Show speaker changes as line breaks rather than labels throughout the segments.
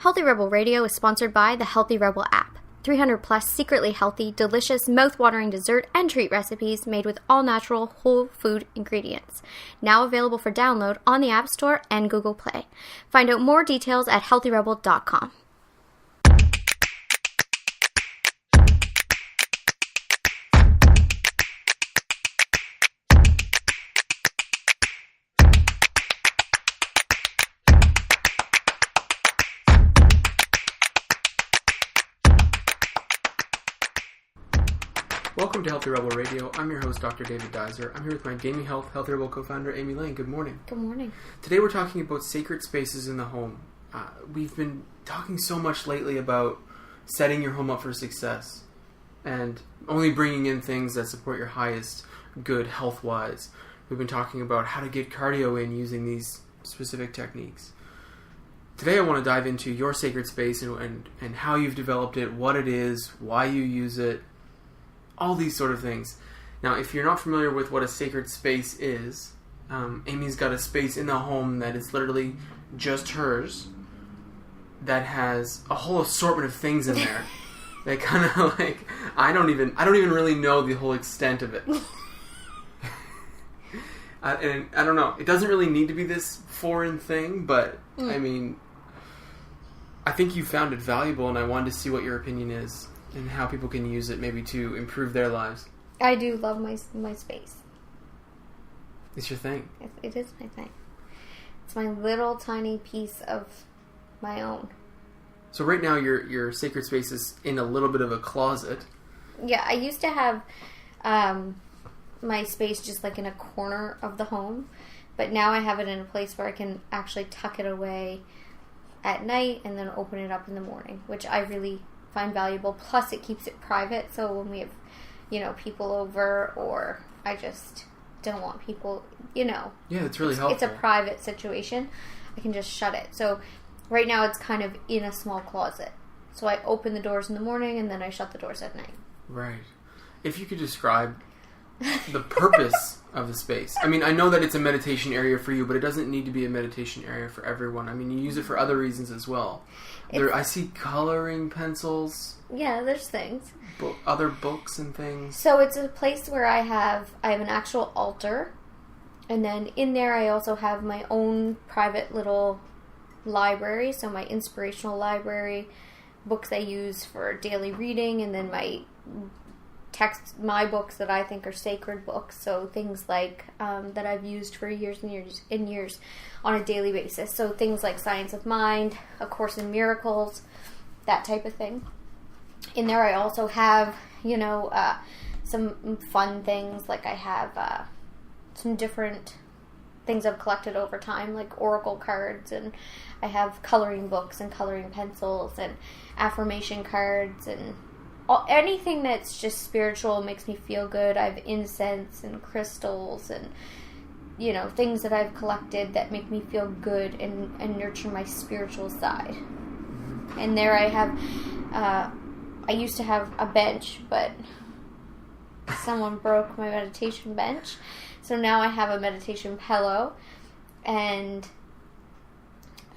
Healthy Rebel Radio is sponsored by the Healthy Rebel app. 300 plus secretly healthy, delicious, mouth-watering dessert and treat recipes made with all-natural, whole food ingredients. Now available for download on the App Store and Google Play. Find out more details at healthyrebel.com.
Welcome to Healthy Rebel Radio. I'm your host, Dr. David Geiser. I'm here with my Gaming Health Healthy Rebel co-founder, Amy Lane. Good morning.
Good morning.
Today we're talking about sacred spaces in the home. We've been talking so much lately about setting your home up for success and only bringing in things that support your highest good health-wise. We've been talking about how to get cardio in using these specific techniques. Today I want to dive into your sacred space and how you've developed it, what it is, why you use it, all these sort of things. Now, if you're not familiar with what a sacred space is, Amy's got a space in the home that is literally just hers, that has a whole assortment of things in there. That kind of like I don't even really know the whole extent of it. And I don't know. It doesn't really need to be this foreign thing, but I mean, I think you found it valuable, and I wanted to see what your opinion is and how people can use it maybe to improve their lives.
I do love my space.
It's your thing.
It is my thing. It's my little tiny piece of my own.
So right now your sacred space is in a little bit of a closet.
Yeah, I used to have my space just like in a corner of the home, but now I have it in a place where I can actually tuck it away at night and then open it up in the morning, which I really find valuable. Plus it keeps it private, so when we have people over, or I just don't want people,
yeah, it's really helpful.
It's a private situation. I can just shut it. So right now it's kind of in a small closet, so I open the doors in the morning and then I shut the doors at night.
Right. If you could describe the purpose of the space. I mean, I know that it's a meditation area for you, but it doesn't need to be a meditation area for everyone. I mean, you use it for other reasons as well. I see coloring pencils.
Yeah, there's things.
Other books and things.
So it's a place where I have an actual altar, and then in there I also have my own private little library, so my inspirational library, books I use for daily reading, and then my books that I think are sacred books, so things like that I've used for years and years and years on a daily basis. So things like Science of Mind, A Course in Miracles, that type of thing. In there I also have, some fun things, like I have some different things I've collected over time, like oracle cards, and I have coloring books and coloring pencils and affirmation cards and anything that's just spiritual, makes me feel good. I have incense and crystals and, things that I've collected that make me feel good and nurture my spiritual side. And there I have, I used to have a bench, but someone broke my meditation bench. So now I have a meditation pillow and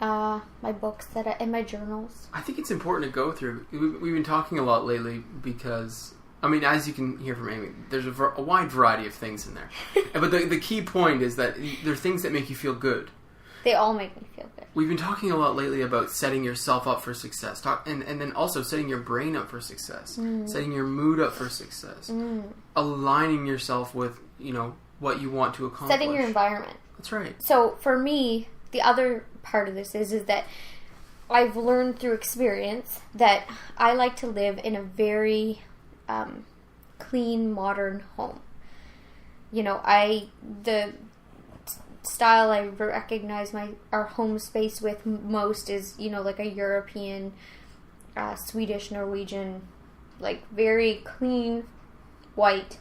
my books and my journals. I
think it's important to go through. We've been talking a lot lately because, I mean, as you can hear from Amy, there's a wide variety of things in there. But the key point is that there are things that make you feel good.
They all make me feel good.
We've been talking a lot lately about setting yourself up for success, and then also setting your brain up for success, setting your mood up for success, aligning yourself with, what you want to accomplish.
Setting your environment.
That's right.
So for me, the other part of this is that I've learned through experience that I like to live in a very clean, modern home. The style I recognize our home space with most is, like a European, Swedish, Norwegian, like very clean, white,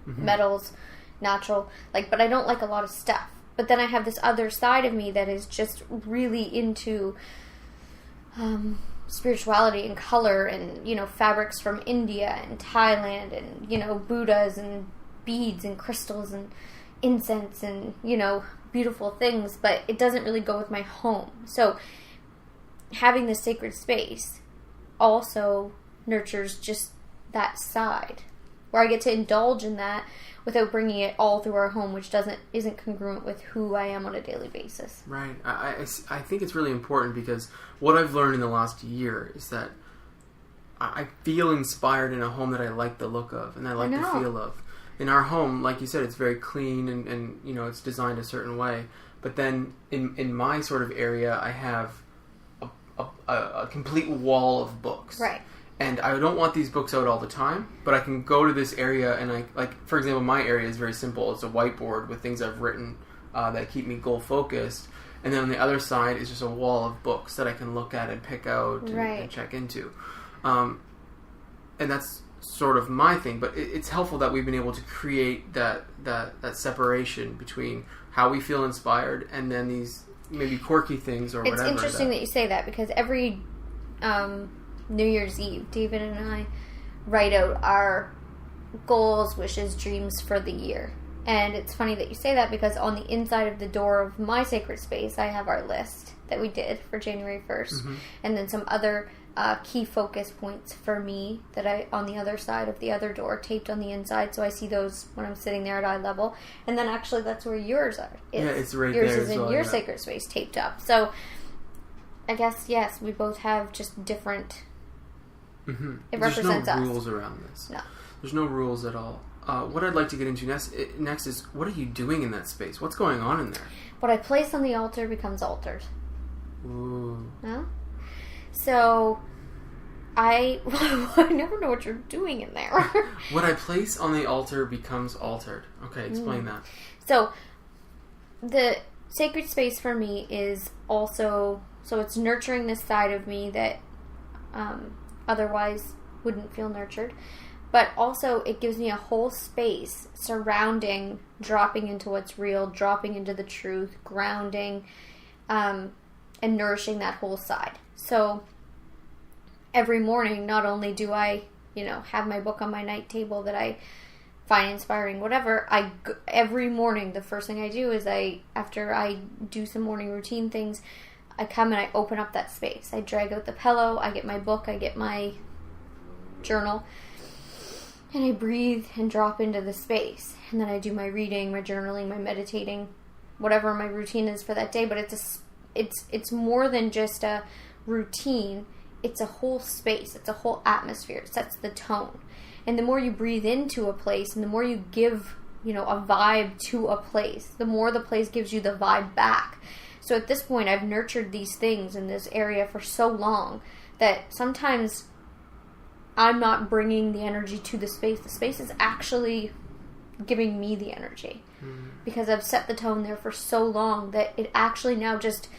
metals, natural, but I don't like a lot of stuff. But then I have this other side of me that is just really into spirituality and color and, fabrics from India and Thailand and, Buddhas and beads and crystals and incense and, beautiful things. But it doesn't really go with my home. So having the sacred space also nurtures just that side where I get to indulge in that without bringing it all through our home, which isn't congruent with who I am on a daily basis.
Right. I think it's really important because what I've learned in the last year is that I feel inspired in a home that I like the look of and I like the feel of. In our home, like you said, it's very clean and you know, it's designed a certain way. But then in my sort of area, I have a complete wall of books.
Right.
And I don't want these books out all the time, but I can go to this area and for example, my area is very simple. It's a whiteboard with things I've written that keep me goal focused. And then on the other side is just a wall of books that I can look at and pick out and check into. And that's sort of my thing, but it's helpful that we've been able to create that separation between how we feel inspired and then these maybe quirky things or whatever.
It's interesting that you say that because every New Year's Eve, David and I write out our goals, wishes, dreams for the year. And it's funny that you say that because on the inside of the door of my sacred space, I have our list that we did for January 1st. Mm-hmm. And then some other key focus points for me that I, on the other side of the other door, taped on the inside. So I see those when I'm sitting there at eye level. And then actually that's where yours are.
Yeah, it's right
yours
there.
Yours is in your sacred space taped up. So I guess, yes, we both have just different...
Mm-hmm.
It represents us.
There's no rules around this.
No.
There's no rules at all. What I'd like to get into next is, what are you doing in that space? What's going on in there?
What I place on the altar becomes altered.
Ooh.
No? So, I never know what you're doing in there.
What I place on the altar becomes altered. Okay, explain that.
So, the sacred space for me is also... So, it's nurturing this side of me that... otherwise wouldn't feel nurtured, but also it gives me a whole space surrounding dropping into what's real, dropping into the truth, grounding, and nourishing that whole side. So every morning, not only do I, have my book on my night table that I find inspiring, whatever, every morning the first thing I do is after I do some morning routine things, I come and I open up that space. I drag out the pillow, I get my book, I get my journal, and I breathe and drop into the space. And then I do my reading, my journaling, my meditating, whatever my routine is for that day. But it's more than just a routine. It's a whole space. It's a whole atmosphere. It sets the tone. And the more you breathe into a place and the more you give, a vibe to a place, the more the place gives you the vibe back. So at this point, I've nurtured these things in this area for so long that sometimes I'm not bringing the energy to the space. The space is actually giving me the energy because I've set the tone there for so long that it actually now just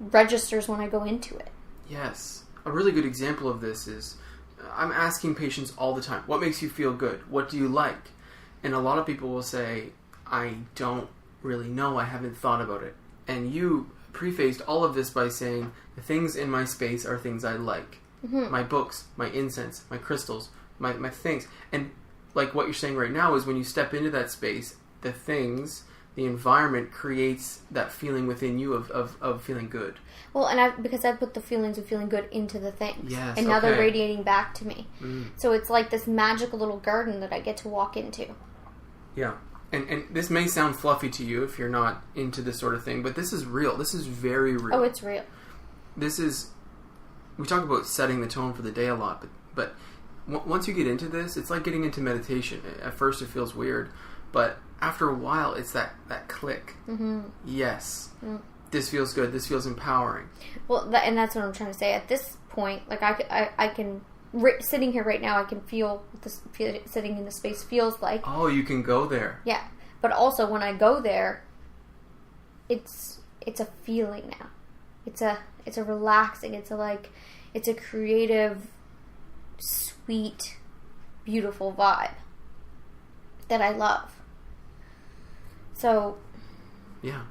registers when I go into it.
Yes. A really good example of this is I'm asking patients all the time, what makes you feel good? What do you like? And a lot of people will say, I don't really know. I haven't thought about it. And you prefaced all of this by saying, the things in my space are things I like. Mm-hmm. My books, my incense, my crystals, my things. And like what you're saying right now is when you step into that space, the things, the environment creates that feeling within you of feeling good.
Well, and because I put the feelings of feeling good into the things.
Yes,
and now they're radiating back to me. So it's like this magical little garden that I get to walk into.
Yeah. And this may sound fluffy to you if you're not into this sort of thing, but this is real. This is very real.
Oh, it's real.
We talk about setting the tone for the day a lot, but once you get into this, it's like getting into meditation. At first it feels weird, but after a while it's that click. Mm-hmm. Yes. Mm. This feels good. This feels empowering. Well,
and that's what I'm trying to say. At this point, like I can... sitting here right now, I can feel what this sitting in the space feels like.
Oh, you can go there.
Yeah, but also when I go there, it's a feeling now. It's a relaxing. It's a creative, sweet, beautiful vibe that I love. So
yeah.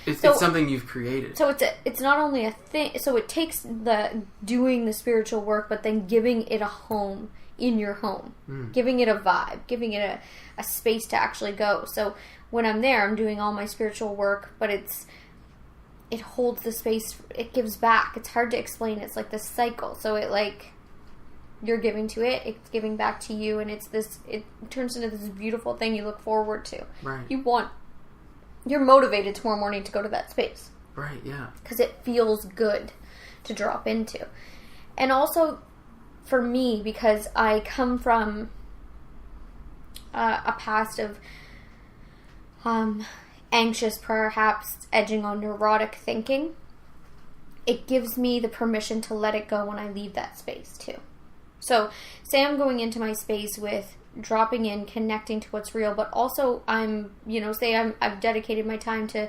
It's something you've created.
So it's not only a thing. So it takes doing the spiritual work, but then giving it a home in your home, giving it a vibe, giving it a space to actually go. So when I'm there, I'm doing all my spiritual work, but it holds the space, it gives back. It's hard to explain. It's like this cycle. So it like, you're giving to it, it's giving back to you, and it turns into this beautiful thing you look forward to.
Right.
You're motivated tomorrow morning to go to that space.
Right, yeah.
Because it feels good to drop into. And also, for me, because I come from a past of anxious, perhaps edging on neurotic thinking, it gives me the permission to let it go when I leave that space too. So, say I'm going into my space with dropping in, connecting to what's real, but also I've dedicated my time to,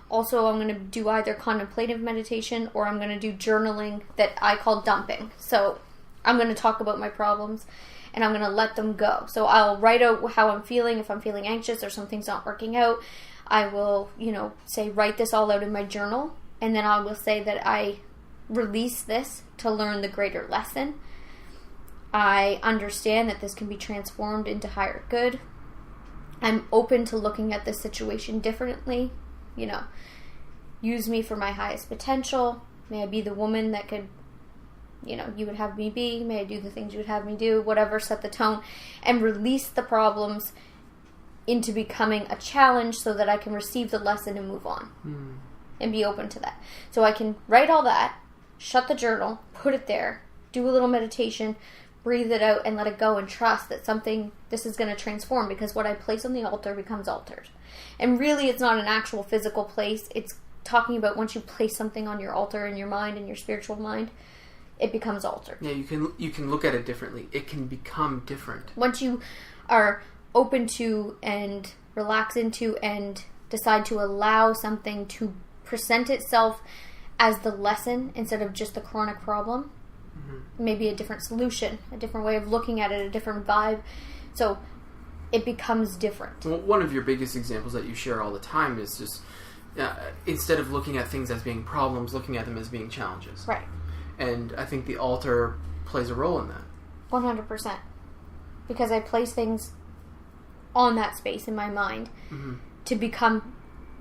also I'm going to do either contemplative meditation or I'm going to do journaling that I call dumping. So, I'm going to talk about my problems and I'm going to let them go. So, I'll write out how I'm feeling. If I'm feeling anxious or something's not working out, I will, say, write this all out in my journal. And then I will say that I release this to learn the greater lesson. I understand that this can be transformed into higher good. I'm open to looking at this situation differently. Use me for my highest potential. May I be the woman that could, you would have me be. May I do the things you would have me do. Whatever, set the tone. And release the problems into becoming a challenge so that I can receive the lesson and move on. And be open to that. So I can write all that, shut the journal, put it there, do a little meditation, breathe it out, and let it go, and trust that this is going to transform, because what I place on the altar becomes altered. And really, it's not an actual physical place. It's talking about once you place something on your altar in your mind, in your spiritual mind, it becomes altered.
Yeah, you can look at it differently. It can become different.
Once you are open to and relax into and decide to allow something to present itself as the lesson instead of just the chronic problem, maybe a different solution, a different way of looking at it, a different vibe, so it becomes different.
Well, one of your biggest examples that you share all the time is just instead of looking at things as being problems, looking at them as being challenges.
Right.
And I think the altar plays a role in that.
100%. Because I place things on that space in my mind to become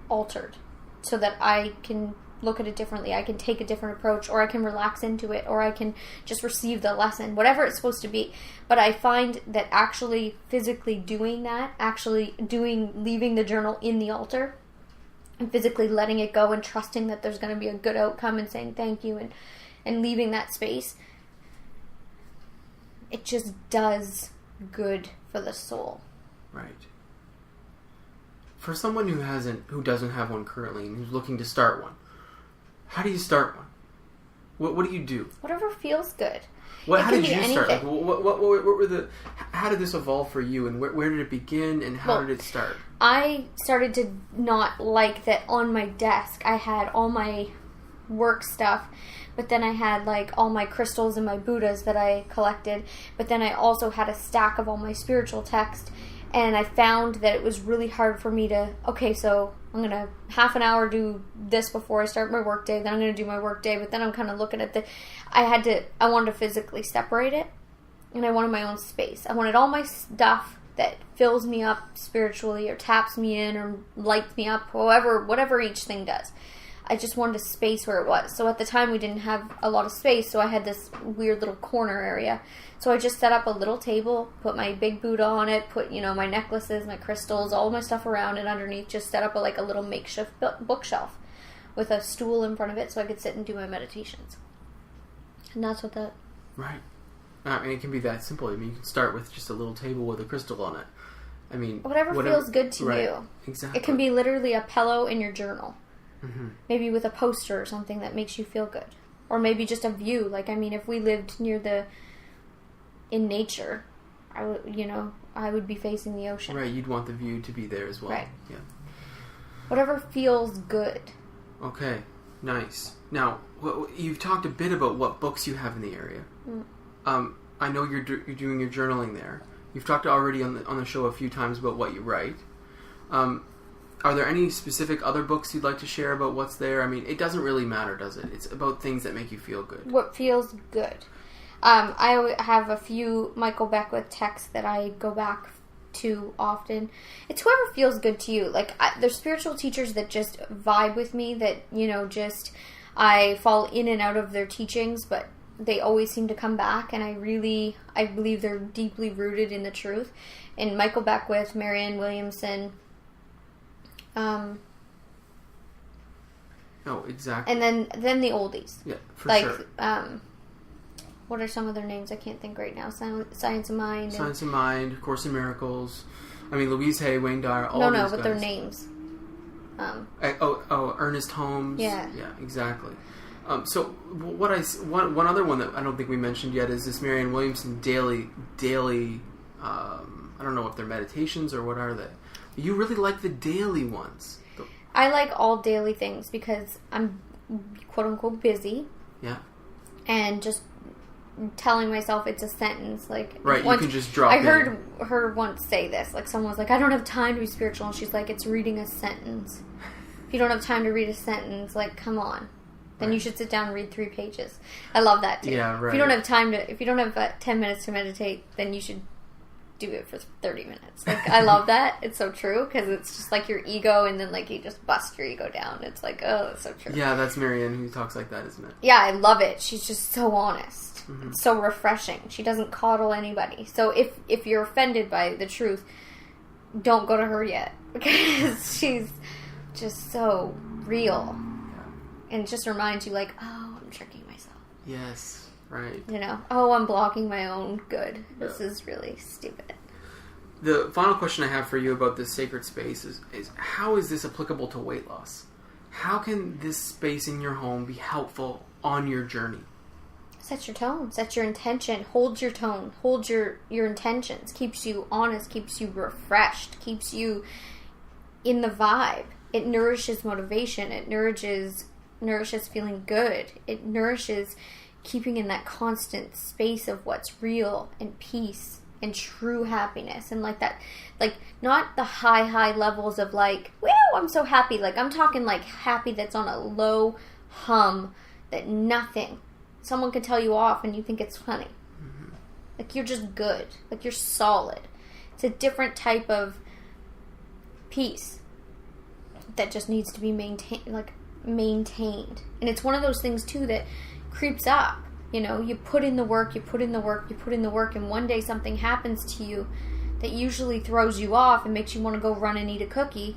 altered so that I can look at it differently. I can take a different approach, or I can relax into it, or I can just receive the lesson, whatever it's supposed to be. But I find that actually physically doing that, leaving the journal in the altar and physically letting it go and trusting that there's going to be a good outcome and saying thank you and leaving that space, it just does good for the soul.
Right. For someone who doesn't have one currently and who's looking to start one, how do you start one? What do you do?
Whatever feels good.
How did you start? Like, what were how did this evolve for you, and where did it begin, and how did it start?
I started to not like that on my desk I had all my work stuff, but then I had like all my crystals and my Buddhas that I collected, but then I also had a stack of all my spiritual text. And I found that it was really hard for me to, so I'm going to half an hour do this before I start my work day, then I'm going to do my work day, but then I'm kind of looking at I wanted to physically separate it, and I wanted my own space. I wanted all my stuff that fills me up spiritually or taps me in or lights me up, whatever each thing does. I just wanted a space where it was. So at the time we didn't have a lot of space, so I had this weird little corner area. So I just set up a little table, put my big Buddha on it, put, my necklaces, my crystals, all my stuff around it underneath, just set up a little makeshift bookshelf with a stool in front of it so I could sit and do my meditations. And that's what that...
Right. It can be that simple. You can start with just a little table with a crystal on it.
Whatever feels good to you.
Exactly.
It can be literally a pillow in your journal. Maybe with a poster or something that makes you feel good. Or maybe just a view. If we lived in nature, I would be facing the ocean.
Right, you'd want the view to be there as well.
Right.
Yeah.
Whatever feels good.
Okay, nice. Now, you've talked a bit about what books you have in the area. I know you're doing your journaling there. You've talked already on the show a few times about what you write. Are there any specific other books you'd like to share about what's there? It doesn't really matter, does it? It's about things that make you feel good.
What feels good. I have a few Michael Beckwith texts that I go back too often. It's whoever feels good to you. Like, there's spiritual teachers that just vibe with me, that, you know, just, I fall in and out of their teachings, but they always seem to come back, and I believe they're deeply rooted in the truth. And Michael Beckwith, Marianne Williamson,
Oh, exactly.
and then the oldies.
Yeah, for
like,
sure.
What are some of their names? I can't think right now. Science of Mind.
Science of Mind, Course in Miracles. I mean, Louise Hay, Wayne Dyer, all
No,
these
but
guys.
their names.
Ernest Holmes.
Yeah.
Yeah, exactly. So one other one that I don't think we mentioned yet is this Marianne Williamson daily. I don't know if they're meditations or what are they. You really like the daily ones.
I like all daily things because I'm quote unquote busy.
Yeah.
And just telling myself it's a sentence. Like,
right,
once,
you can just drop
I
in.
heard her once say this. Like, someone was like, I don't have time to be spiritual. And she's like, it's reading a sentence. If you don't have time to read a sentence, like, come on. Then you should sit down and read 3 pages. I love that too.
Yeah, right.
If you don't have 10 minutes to meditate, then you should do it for 30 minutes. Like, I love that. It's so true, because it's just like your ego, and then like you just bust your ego down. It's like, oh, it's so true.
Yeah, that's Marianne who talks like that, isn't it?
Yeah, I love it. She's just so honest.
Mm-hmm.
It's so refreshing. She doesn't coddle anybody. So if you're offended by the truth, don't go to her yet, because she's just so real. And it just reminds you, like, oh, I'm tricking myself.
Yes, right.
You know, oh, I'm blocking my own good. This
Yeah.
is really stupid.
The final question I have for you about this sacred space is how is this applicable to weight loss? How can this space in your home be helpful on your journey?
Set your tone. Set your intention. Hold your tone. Hold your intentions. Keeps you honest. Keeps you refreshed. Keeps you in the vibe. It nourishes motivation. It nourishes feeling good. It nourishes keeping in that constant space of what's real and peace and true happiness, and like that, like, not the high levels of like, woo, I'm so happy. Like, I'm talking like happy that's on a low hum, that nothing, someone can tell you off and you think it's funny. Mm-hmm. Like, you're just good. Like, you're solid. It's a different type of peace that just needs to be maintained. And it's one of those things too that creeps up. You know, you put in the work, and one day something happens to you that usually throws you off and makes you want to go run and eat a cookie,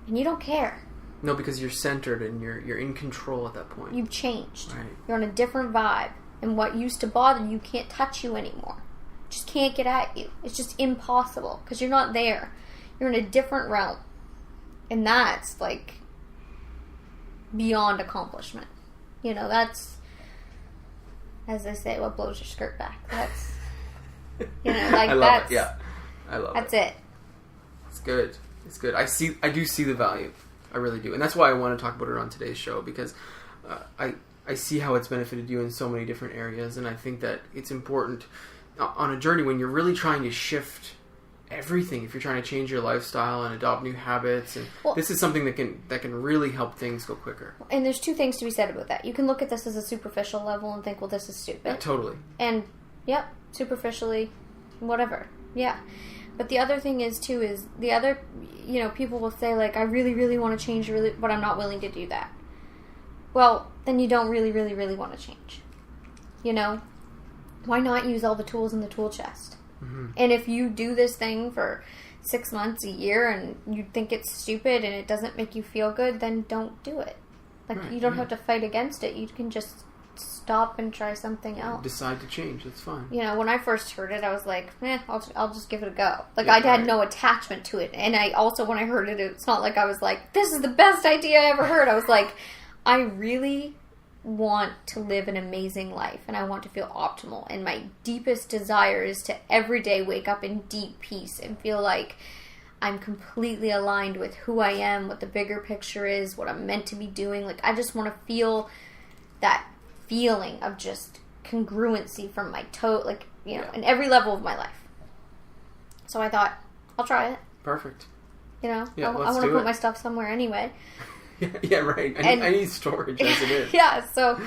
and you don't care.
No, because you're centered and you're in control at that point.
You've changed.
Right.
You're on a different vibe, and what used to bother you can't touch you anymore. Just can't get at you. It's just impossible, because you're not there. You're in a different realm, and that's like beyond accomplishment. You know, that's, as they say, what blows your skirt back. That's, you know, like,
I love
that's
it. Yeah, I love
that's
it.
it.
It's good. It's good. I do see the value. I really do, and that's why I want to talk about it on today's show, because I see how it's benefited you in so many different areas, and I think that it's important on a journey when you're really trying to shift everything. If you're trying to change your lifestyle and adopt new habits, and this is something that can really help things go quicker.
And there's 2 things to be said about that. You can look at this as a superficial level and think, well, this is stupid.
Yeah, totally.
And, yep, superficially, whatever. Yeah. But the other thing is, too, is the other, you know, people will say, like, I really, really want to change, but I'm not willing to do that. Well, then you don't really, really, really want to change. You know? Why not use all the tools in the tool chest? Mm-hmm. And if you do this thing for 6 months, a year, and you think it's stupid and it doesn't make you feel good, then don't do it. Like,
right,
you don't have to fight against it. You can just stop and try something else.
Decide to change. That's fine.
You know, when I first heard it, I was like, I'll just give it a go. Like,
Yeah,
I had
right.
no attachment to it. And I also, when I heard it, it's not like I was like, this is the best idea I ever heard. I was like, I really want to live an amazing life, and I want to feel optimal, and my deepest desire is to every day wake up in deep peace and feel like I'm completely aligned with who I am, what the bigger picture is, what I'm meant to be doing. Like, I just want to feel that feeling of just congruency from my toe, like, you know, in every level of my life. So I thought, I'll try it.
Perfect.
You know,
Yeah,
I want to put my stuff somewhere anyway.
Yeah, right. I need storage as it is.
Yeah, so,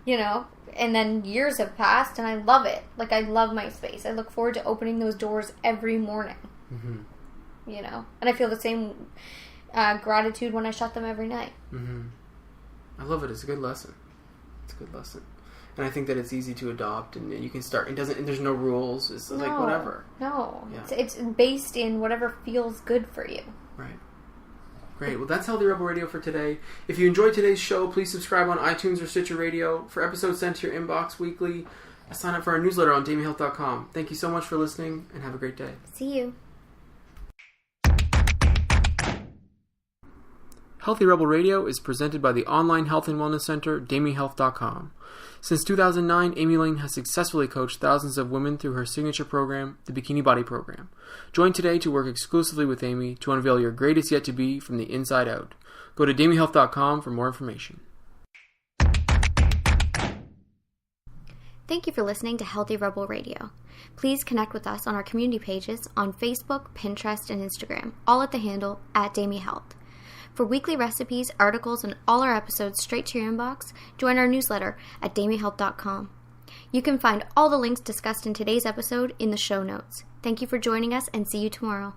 you know, and then years have passed, and I love it. Like, I love my space. I look forward to opening those doors every morning.
Mm-hmm.
you know. And I feel the same gratitude when I shut them every night.
Mm-hmm. I love it. It's a good lesson. It's a good lesson. And I think that it's easy to adopt, and you can start. There's no rules. It's like whatever.
No.
Yeah.
It's based in whatever feels good for you.
Right. Great. Well, that's Healthy Rebel Radio for today. If you enjoyed today's show, please subscribe on iTunes or Stitcher Radio. For episodes sent to your inbox weekly, sign up for our newsletter on DamiHealth.com. Thank you so much for listening, and have a great day.
See you.
Healthy Rebel Radio is presented by the online health and wellness center, DamiHealth.com. Since 2009, Amy Lane has successfully coached thousands of women through her signature program, the Bikini Body Program. Join today to work exclusively with Amy to unveil your greatest yet to be from the inside out. Go to DamiHealth.com for more information.
Thank you for listening to Healthy Rebel Radio. Please connect with us on our community pages on Facebook, Pinterest, and Instagram, all at the handle @DamiHealth. For weekly recipes, articles, and all our episodes straight to your inbox, join our newsletter at DamiHealth.com. You can find all the links discussed in today's episode in the show notes. Thank you for joining us, and see you tomorrow.